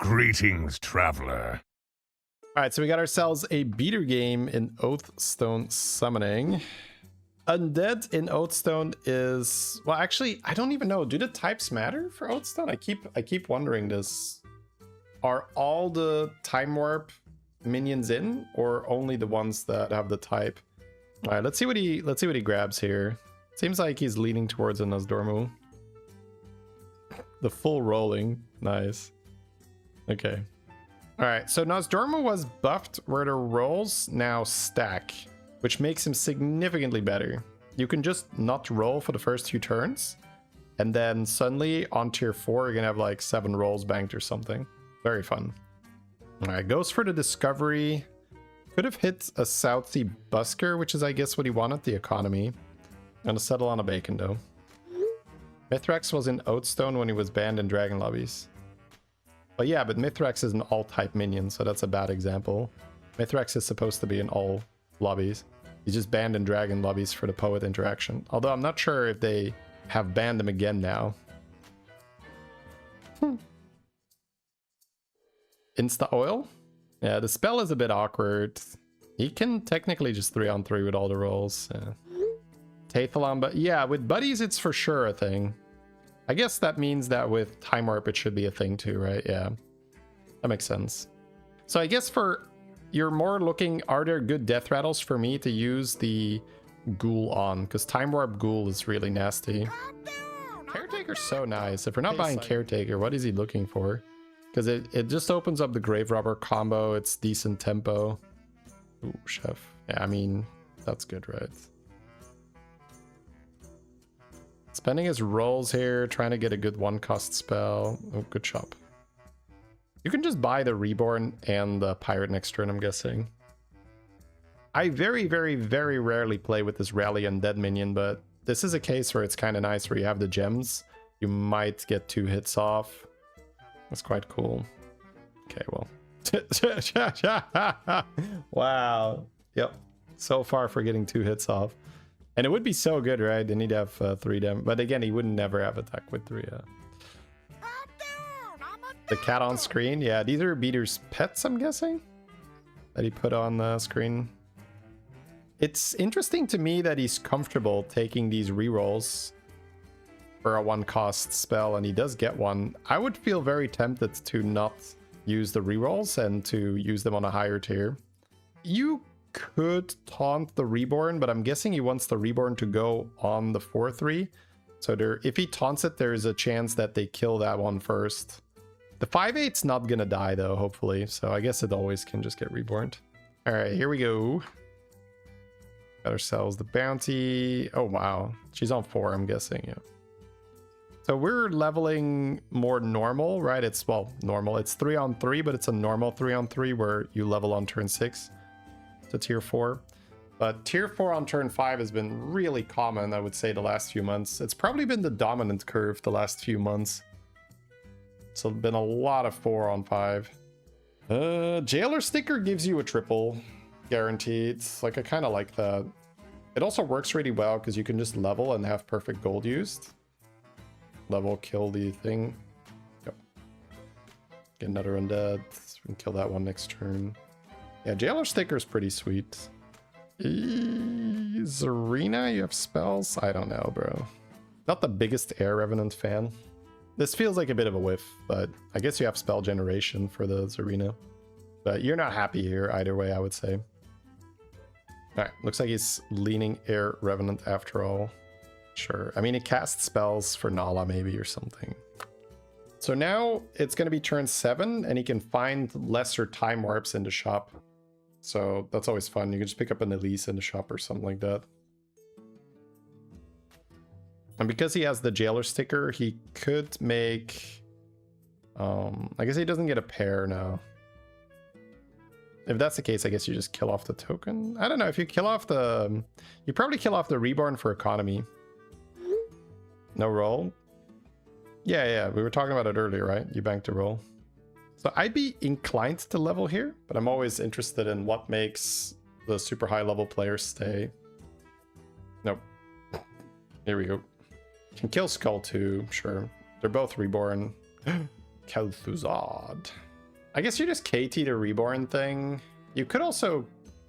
Greetings, traveler. Alright, so we got ourselves a beater game in Oathstone Summoning. Undead in Oathstone is... Well, actually, I don't even know. Do the types matter for Oathstone? I keep wondering this. Are all the Timewarp minions in, or only the ones that have the type? Alright, let's see what he grabs here. Seems like he's leaning towards a Nosdormu. The full rolling. Nice. Okay. Alright, so Nosdormu was buffed where the rolls now stack, which makes him significantly better. You can just not roll for the first few turns, and then suddenly on tier 4 you're gonna have like 7 rolls banked or something. Very fun. Alright, goes for the discovery. Could have hit a South Sea Busker, which is I guess what he wanted, the economy. Gonna settle on a bacon though. Mythrax was in Oathstone when he was banned in Dragon lobbies. But yeah, but Mythrax is an all-type minion, so that's a bad example. Mythrax is supposed to be in all lobbies. He's just banned in Dragon lobbies for the poet interaction. Although I'm not sure if they have banned him again now. Insta oil? Yeah, the spell is a bit awkward. He can technically just 3-on-3 with all the rolls. Yeah. Tathalon, but yeah, with buddies it's for sure a thing. I guess that means that with Timewarp it should be a thing too, right? Yeah, that makes sense. So I guess for you're more looking, are there good death rattles for me to use the ghoul on? Because Timewarp ghoul is really nasty. Caretaker's so nice. If we're not buying Caretaker, what is he looking for? Because it just opens up the Grave Robber combo. It's decent tempo. Ooh, Chef. Yeah, I mean, that's good, right? Spending his rolls here, trying to get a good 1-cost spell. Oh, good shop. You can just buy the Reborn and the Pirate next turn, I'm guessing. I very, very, very rarely play with this Rally Undead minion, but this is a case where it's kind of nice where you have the gems. You might get 2 hits off. That's quite cool. Okay, well. Wow. Yep. So far for getting 2 hits off. And it would be so good, right? Then he'd have 3 damage. But again, he would never have attack with 3. The cat on screen. Yeah, these are Beater's pets, I'm guessing, that he put on the screen. It's interesting to me that he's comfortable taking these rerolls for a 1-cost spell, and he does get one. I would feel very tempted to not use the rerolls and to use them on a higher tier. You could taunt the Reborn, but I'm guessing he wants the Reborn to go on the 4-3. So if he taunts it, there's a chance that they kill that one first. The 5/8's not gonna die though, hopefully. So I guess it always can just get Reborn. All right, here we go. Got ourselves the bounty. Oh wow, she's on 4, I'm guessing. Yeah. So we're leveling more normal, right? It's, well, normal. It's 3-on-3, but it's a normal 3-on-3 where you level on turn 6. To tier 4, but tier 4 on turn 5 has been really common, I would say, the last few months. It's probably been the dominant curve the last few months. So been a lot of 4-on-5. Jailer sticker gives you a triple guaranteed. Like, I kind of like that. It also works really well because you can just level and have perfect gold used. Level, kill the thing. Yep. Get another undead. We can kill that one next turn. Yeah, Jailer sticker is pretty sweet. Zarina, you have spells? I don't know, bro. Not the biggest Air Revenant fan. This feels like a bit of a whiff, but I guess you have spell generation for the Zarina. But you're not happy here either way, I would say. Alright, looks like he's leaning Air Revenant after all. Sure. I mean, it casts spells for Nala maybe or something. So now it's going to be turn 7, and he can find lesser Time Warps in the shop. So that's always fun. You can just pick up an Elise in the shop or something like that. And because he has the Jailer sticker, he could make... I guess he doesn't get a pair now. If that's the case, I guess you just kill off the token. I don't know. If you kill off the... You probably kill off the Reborn for economy. No roll? Yeah, we were talking about it earlier, right? You banked a roll. So I'd be inclined to level here, but I'm always interested in what makes the super high level players stay. Nope. Here we go. Can kill Skull too, sure. They're both Reborn. Kel'Thuzad. I guess you just KT the Reborn thing. You could also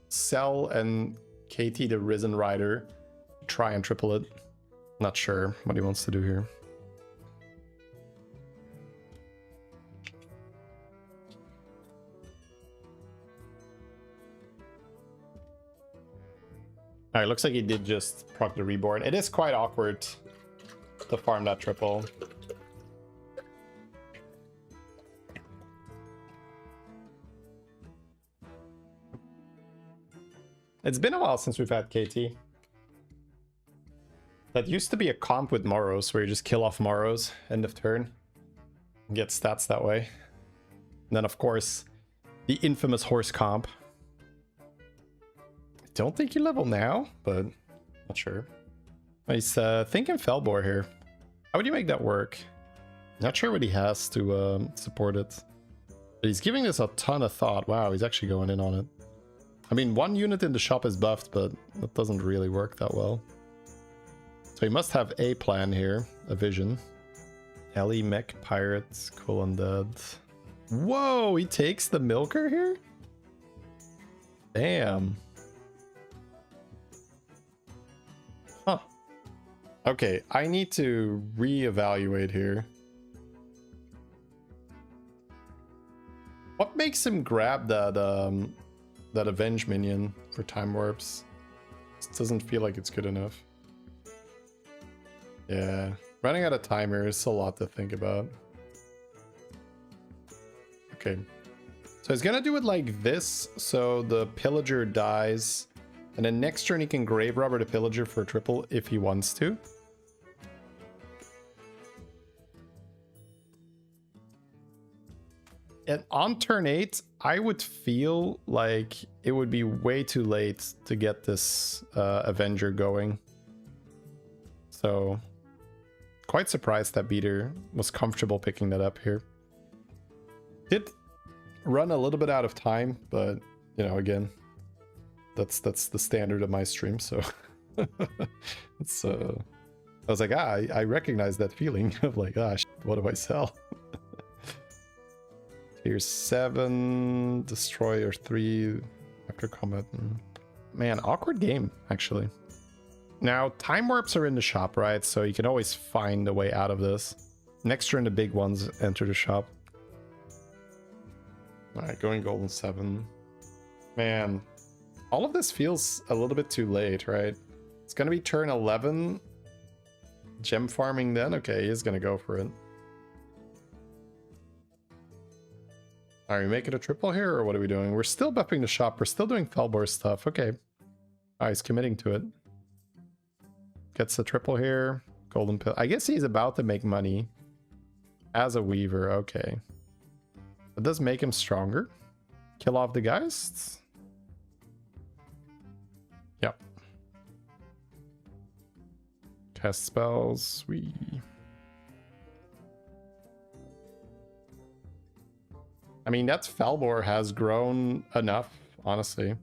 sell and KT the Risen Rider. Try and triple it. Not sure what he wants to do here. Alright, looks like he did just proc the Reborn. It is quite awkward to farm that triple. It's been a while since we've had KT. That used to be a comp with Moros, where you just kill off Moros, end of turn. And get stats that way. And then, of course, the infamous horse comp. I don't think you level now, but not sure. He's thinking Felbor here. How would you make that work? Not sure what he has to support it. But he's giving this a ton of thought. Wow, he's actually going in on it. I mean, one unit in the shop is buffed, but that doesn't really work that well. So he must have a plan here, a vision. Heli, mech, pirates, cool undead. Whoa, he takes the milker here? Damn. Huh. Okay, I need to reevaluate here. What makes him grab that that Avenge minion for time warps? This doesn't feel like it's good enough. Yeah, running out of timer is a lot to think about. Okay, so he's gonna do it like this, so the pillager dies, and then next turn he can grave robber the pillager for a triple if he wants to. And on turn 8, I would feel like it would be way too late to get this Avenger going. So, quite surprised that Beater was comfortable picking that up here. Did run a little bit out of time, but, you know, again, that's the standard of my stream, so... it's, I was like, I recognize that feeling of like, what do I sell? Here's 7, destroyer 3 after combat. Man, awkward game, actually. Now, time warps are in the shop, right? So you can always find a way out of this. Next turn, the big ones enter the shop. Alright, going golden 7. Man, all of this feels a little bit too late, right? It's gonna be turn 11. Gem farming then? Okay, he's gonna go for it. Are we making a triple here, or what are we doing? We're still buffing the shop. We're still doing Felbor stuff. Okay. Oh, he's committing to it. Gets the triple here. Golden pill. I guess he's about to make money as a weaver. Okay. That does make him stronger. Kill off the Geists. Yep. Cast spells. I mean, that's Felbor has grown enough, honestly.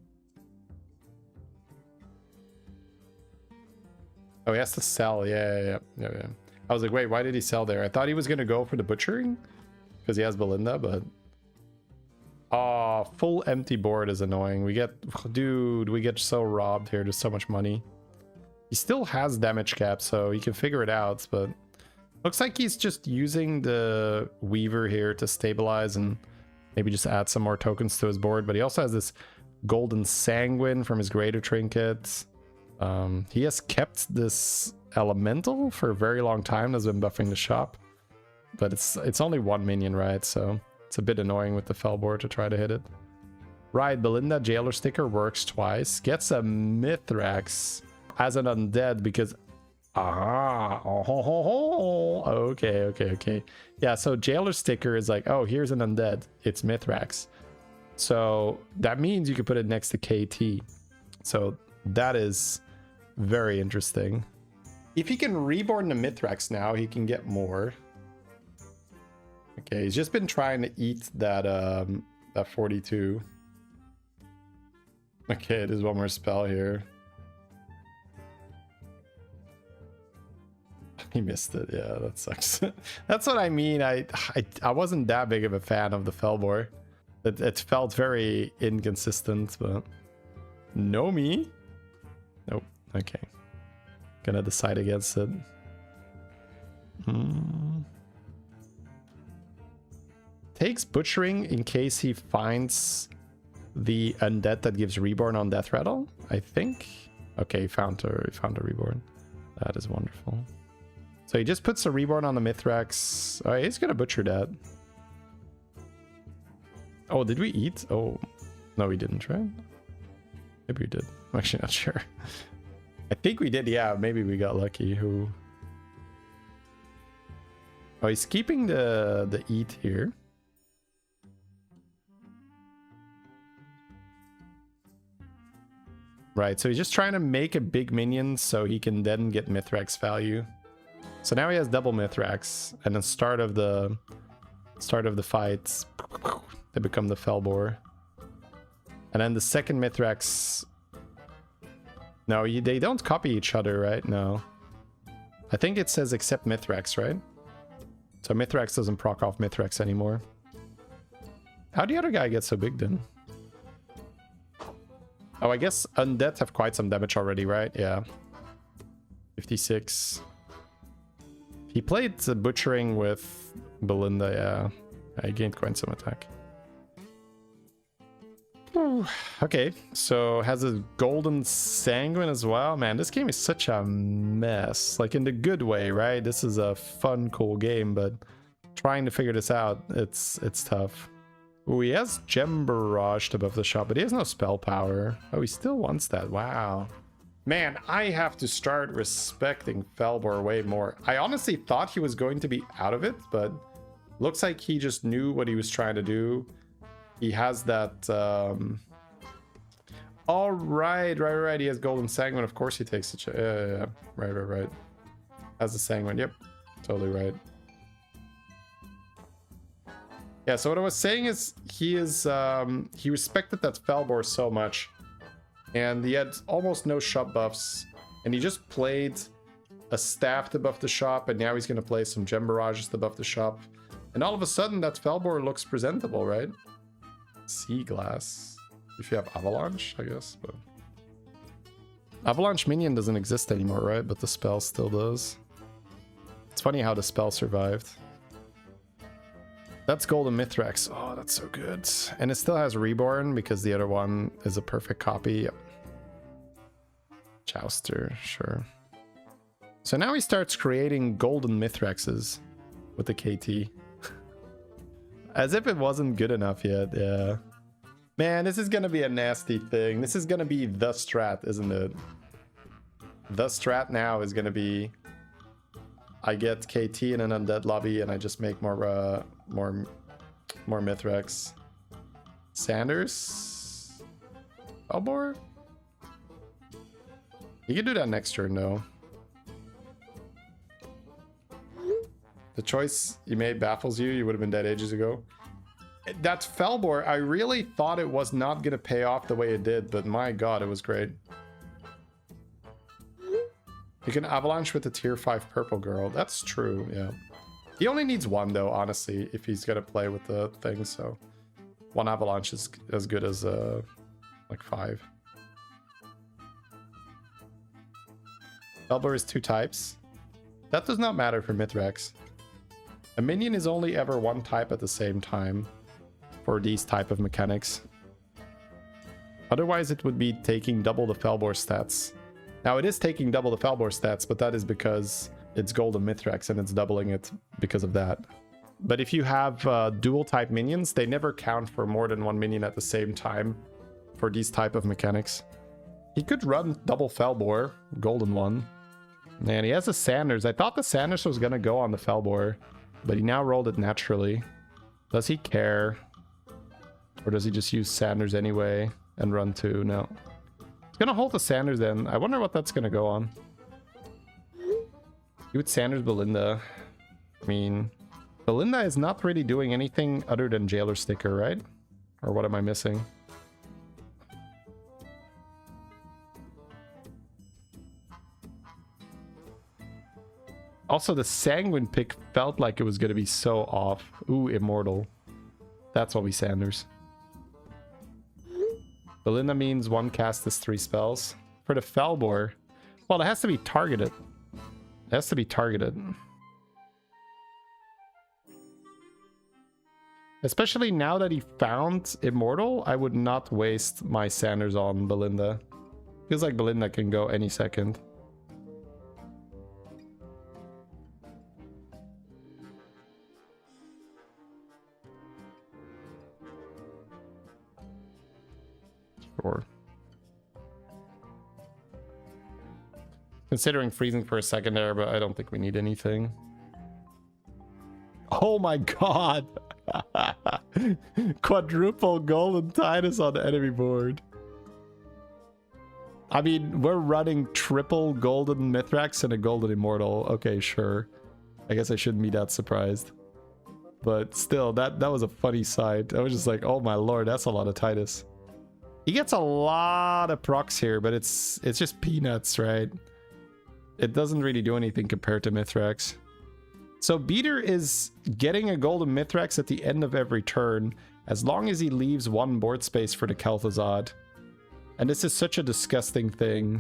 Oh, he has to sell. Yeah. I was like, wait, why did he sell there? I thought he was going to go for the butchering because he has Belinda, but... Oh, full empty board is annoying. We get... Dude, we get so robbed here. There's so much money. He still has damage cap, so he can figure it out, but... Looks like he's just using the Weaver here to stabilize and... Maybe just add some more tokens to his board. But he also has this Golden Sanguine from his Greater Trinket. He has kept this Elemental for a very long time. Has been buffing the shop. But it's only one minion, right? So it's a bit annoying with the Felbor to try to hit it. Right, Belinda Jailer sticker works twice. Gets a Mythrax as an undead because... Okay. Yeah, so Jailer sticker is like, oh, here's an undead. It's Mythrax. So that means you can put it next to KT. So that is very interesting. If he can reborn the Mythrax now, he can get more. Okay, he's just been trying to eat that that 42. Okay, there's one more spell here. He missed it. Yeah, that sucks. That's what I mean. I wasn't that big of a fan of the Felbor. It felt very inconsistent, but no me. Nope. Okay. Gonna decide against it. Takes butchering in case he finds the undead that gives reborn on death rattle, I think. Okay, he found a reborn. That is wonderful. So he just puts a reborn on the Mythrax. Oh, he's gonna butcher that. Oh, did we eat? Oh, no, we didn't, right? Maybe we did. I'm actually not sure. I think we did, yeah. Maybe we got lucky. Who? Oh, he's keeping the eat here. Right, so he's just trying to make a big minion so he can then get Mythrax value. So now he has double Mythrax, and then start of the fights, they become the Felbor. And then the second Mythrax. No, they don't copy each other, right? No. I think it says except Mythrax, right? So Mythrax doesn't proc off Mythrax anymore. How'd the other guy get so big then? Oh, I guess undead have quite some damage already, right? Yeah. 56. He played the butchering with Belinda, yeah. He gained quite some attack. Ooh, okay, so has a golden sanguine as well. Man, this game is such a mess. Like in the good way, right? This is a fun, cool game, but trying to figure this out, it's tough. Ooh, he has Gem Barraged above the shop, but he has no spell power. Oh, he still wants that. Wow. Man, I have to start respecting Felbor way more. I honestly thought he was going to be out of it, but looks like he just knew what he was trying to do. He has that... Oh, right. He has Golden Sanguine. Of course he takes it. Yeah. Right. Has the Sanguine. Yep. Totally right. Yeah, so what I was saying is he respected that Felbor so much, and he had almost no shop buffs, and he just played a staff to buff the shop, and now he's gonna play some Gem Barrages to buff the shop, and all of a sudden that Felbor looks presentable, right? Sea Glass. If you have Avalanche, I guess, but Avalanche minion doesn't exist anymore, right? But the spell still does. It's funny how the spell survived. That's Golden Mythrax. Oh, that's so good. And it still has Reborn because the other one is a perfect copy. Yep. Jouster, sure. So now he starts creating Golden Mythraxes with the KT. As if it wasn't good enough yet, yeah. Man, this is gonna be a nasty thing. This is gonna be the strat, isn't it? The strat now is gonna be... I get KT in an undead lobby and I just make more Mythrax. Sanders? Felbor? You can do that next turn though. The choice you made baffles you. You would have been dead ages ago. That Felbor, I really thought it was not going to pay off the way it did, but my god, it was great. You can avalanche with the tier 5 purple girl. That's true, yeah. He only needs one though, honestly, if he's going to play with the thing, so... One avalanche is as good as, like 5. Felbor is 2 types. That does not matter for Mythrax. A minion is only ever one type at the same time for these type of mechanics. Otherwise, it would be taking double the Felbor stats. Now, it is taking double the Felbor stats, but that is because it's Golden Mythrax and it's doubling it because of that. But if you have dual type minions, they never count for more than one minion at the same time for these type of mechanics. He could run double Felbor, golden one. And he has a Sanders. I thought the Sanders was going to go on the Felbor, but he now rolled it naturally. Does he care? Or does he just use Sanders anyway and run 2? No. He's going to hold the Sanders then. I wonder what that's going to go on. You would Sanders Belinda. I mean, Belinda is not really doing anything other than Jailer Sticker, right? Or what am I missing? Also, the Sanguine pick felt like it was going to be so off. Ooh, Immortal. That's what we Sanders. Belinda means one cast is 3 spells. For the Felbor, well, it has to be targeted. It has to be targeted. Especially now that he found Immortal, I would not waste my Sanders on Belinda. Feels like Belinda can go any second. Sure. Considering freezing for a second there, but I don't think we need anything. Oh my god! Quadruple Golden Titus on the enemy board. I mean, we're running triple Golden Mythrax and a Golden Immortal. Okay, sure. I guess I shouldn't be that surprised. But still, that was a funny sight. I was just like, oh my lord, that's a lot of Titus. He gets a lot of procs here, but it's just peanuts, right? It doesn't really do anything compared to Mythrax. So Beater is getting a Golden Mythrax at the end of every turn, as long as he leaves 1 board space for the Kel'Thuzad. And this is such a disgusting thing.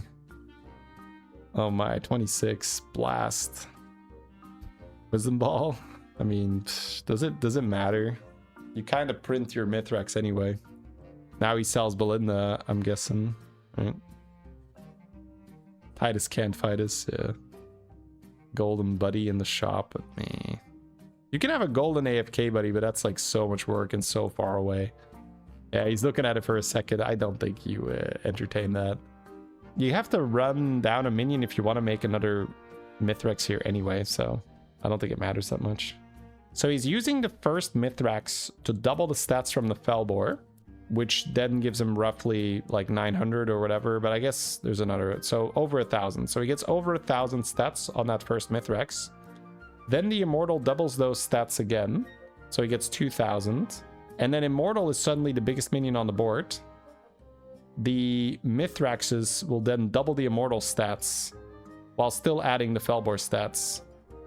Oh my, 26 blast. Wisdom Ball? I mean, does it matter? You kind of print your Mythrax anyway. Now he sells Belinda, I'm guessing. Right? Titus can't fight us, yeah. Golden Buddy in the shop, but me. You can have a Golden AFK Buddy, but that's like so much work and so far away. Yeah, he's looking at it for a second. I don't think you entertain that. You have to run down a minion if you want to make another Mythrax here anyway, so I don't think it matters that much. So he's using the first Mythrax to double the stats from the Felbor, which then gives him roughly like 900 or whatever, but I guess there's another, so over 1,000. So he gets over 1,000 stats on that first Mythrax. Then the Immortal doubles those stats again, so he gets 2,000. And then Immortal is suddenly the biggest minion on the board. The Mythraxes will then double the Immortal stats while still adding the Felbor stats.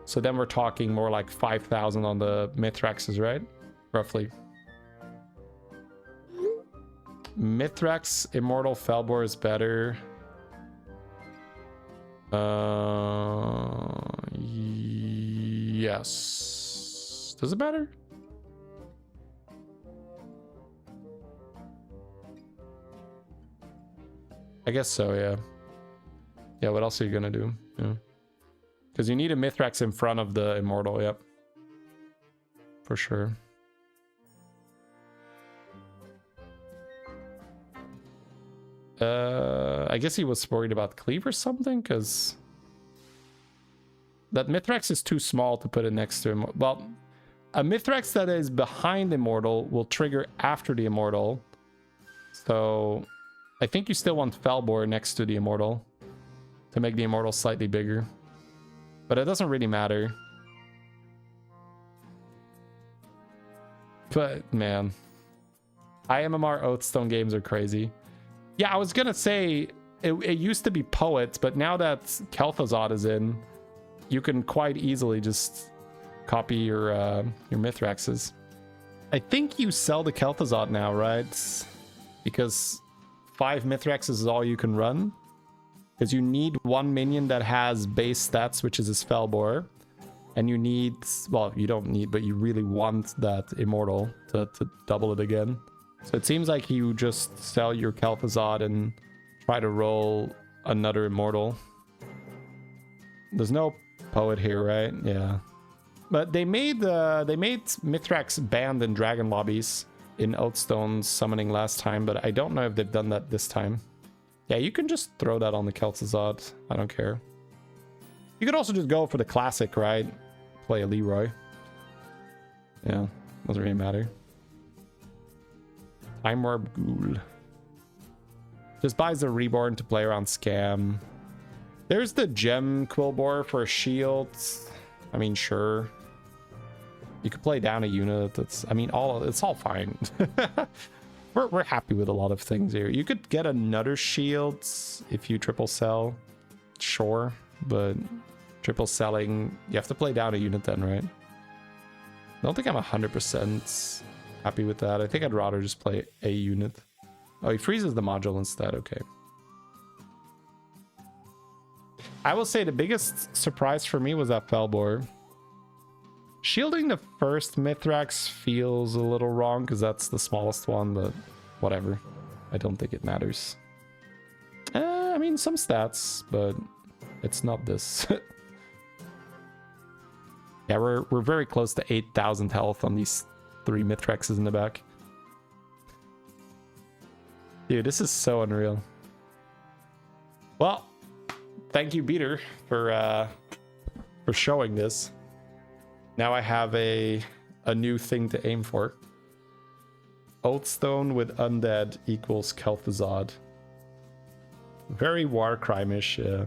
So then we're talking more like 5,000 on the Mythraxes, right? Roughly. Mythrax, Immortal, Felbor is better. Yes. Does it matter? I guess so, yeah. Yeah, what else are you gonna do? Yeah. Because you need a Mythrax in front of the Immortal, yep. For sure. I guess he was worried about Cleave or something, because that Mythrax is too small to put it next to him. Well, a Mythrax that is behind Immortal will trigger after the Immortal. So I think you still want Felbor next to the Immortal to make the Immortal slightly bigger. But it doesn't really matter. But man, IMMR Oathstone games are crazy. Yeah, I was gonna say it used to be Poet, but now that Kel'Thuzad is in, you can quite easily just copy your Mythraxes. I think you sell the Kel'Thuzad now, right? Because 5 Mythraxes is all you can run. Because you need 1 minion that has base stats, which is his Felbor. And you need, well, you don't need, but you really want that Immortal to double it again. So it seems like you just sell your Kel'Thuzad and try to roll another Immortal. There's no Poet here, right? Yeah. But they made Mythrax banned in Dragon lobbies in Oathstone's summoning last time, but I don't know if they've done that this time. Yeah, you can just throw that on the Kel'Thuzad. I don't care. You could also just go for the classic, right? Play a Leroy. Yeah, doesn't really matter. Timewarp Ghoul. Just buys the Reborn to play around Scam. There's the Gem Quillbore for a shield. I mean, sure. You could play down a unit. That's, I mean, it's all fine. We're happy with a lot of things here. You could get another shield if you triple sell. Sure, but triple selling, you have to play down a unit then, right? I don't think I'm 100% happy with that. I think I'd rather just play a unit. Oh, he freezes the module instead. Okay. I will say the biggest surprise for me was that Felbor. Shielding the first Mythrax feels a little wrong because that's the smallest one, but whatever. I don't think it matters. I mean, some stats, but it's not this. Yeah, we're very close to 8,000 health on these 3 Mythraxes in the back. Dude, this is so unreal. Well, thank you, Beater, for showing this. Now I have a new thing to aim for. Oathstone with undead equals Kel'Thuzad. Very war crime-ish, yeah.